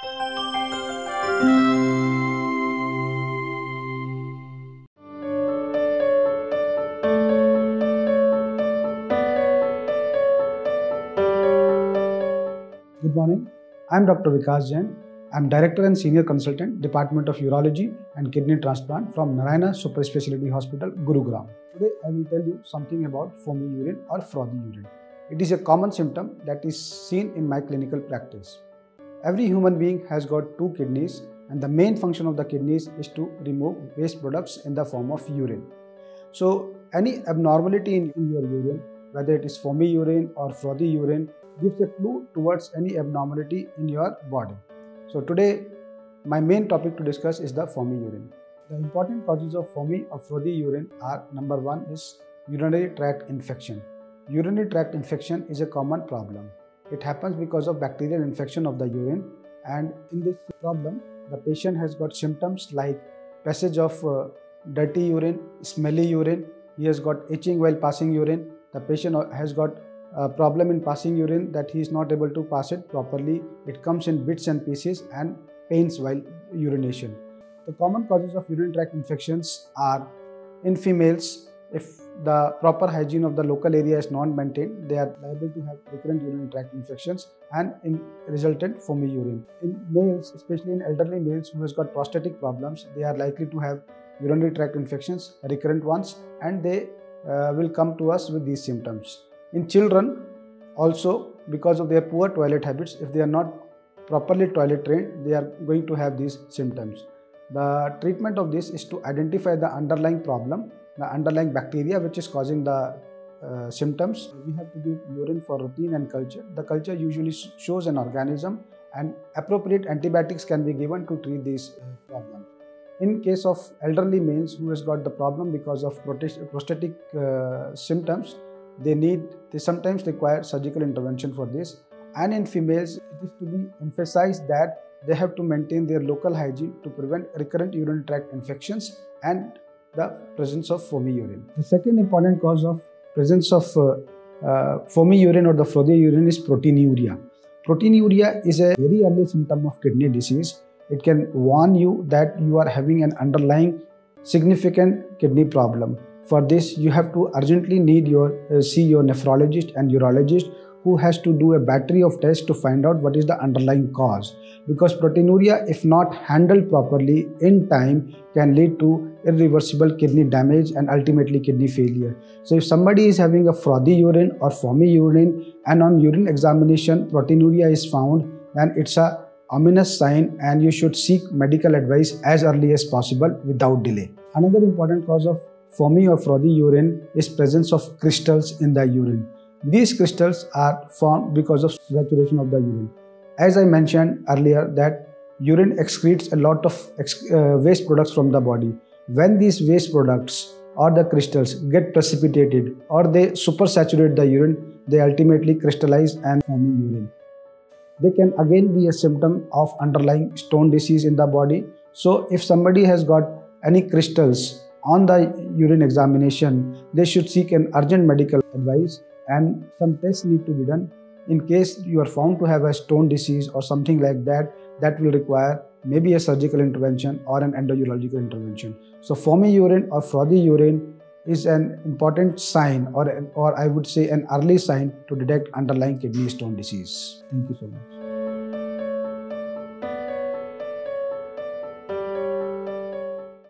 Good morning. I am Dr. Vikas Jain. I am Director and Senior Consultant, Department of Urology and Kidney Transplant from Narayana Super Speciality Hospital, Gurugram. Today I will tell you something about foamy urine or frothy urine. It is a common symptom that is seen in my clinical practice. Every human being has got two kidneys, and the main function of the kidneys is to remove waste products in the form of urine. So any abnormality in your urine, whether it is foamy urine or frothy urine, gives a clue towards any abnormality in your body. So today my main topic to discuss is the foamy urine. The important causes of foamy or frothy urine are: number one is urinary tract infection. Urinary tract infection is a common problem. It happens because of bacterial infection of the urine, and in this problem the patient has got symptoms like passage of dirty urine, smelly urine. He has got itching while passing urine. The patient has got a problem in passing urine, that he is not able to pass it properly. It comes in bits and pieces, and pains while urination. The common causes of urinary tract infections are: in females, if the proper hygiene of the local area is not maintained, they are liable to have recurrent urinary tract infections and in resultant foamy urine. In males, especially in elderly males who has got prostatic problems, they are likely to have urinary tract infections, recurrent ones, and they will come to us with these symptoms. In children also, because of their poor toilet habits, if they are not properly toilet trained, they are going to have these symptoms. The treatment of this is to identify the underlying problem, the underlying bacteria which is causing the symptoms. We have to give urine for routine and culture. The culture usually shows an organism, and appropriate antibiotics can be given to treat these problems. In case of elderly males who has got the problem because of prostatic symptoms, they sometimes require surgical intervention for this. And in females, it is to be emphasized that they have to maintain their local hygiene to prevent recurrent urinary tract infections and the presence of foamy urine. The second important cause of presence of foamy urine or the frothy urine is proteinuria. Proteinuria is a very early symptom of kidney disease. It can warn you that you are having an underlying significant kidney problem. For this, you have to urgently see your nephrologist and urologist, who has to do a battery of tests to find out what is the underlying cause. Because proteinuria, if not handled properly in time, can lead to irreversible kidney damage and ultimately kidney failure. So if somebody is having a frothy urine or foamy urine, and on urine examination proteinuria is found, then it's a ominous sign, and you should seek medical advice as early as possible without delay. Another important cause of foamy or frothy urine is presence of crystals in the urine. These crystals are formed because of saturation of the urine. As I mentioned earlier, that urine excretes a lot of waste products from the body. When these waste products or the crystals get precipitated or they supersaturate the urine, they ultimately crystallize and form urine. They can again be a symptom of underlying stone disease in the body. So if somebody has got any crystals on the urine examination, they should seek an urgent medical advice, and some tests need to be done. In case you are found to have a stone disease or something like that, that will require maybe a surgical intervention or an endourological intervention. So foamy urine or frothy urine is an important sign, or I would say an early sign to detect underlying kidney stone disease. Thank you so much.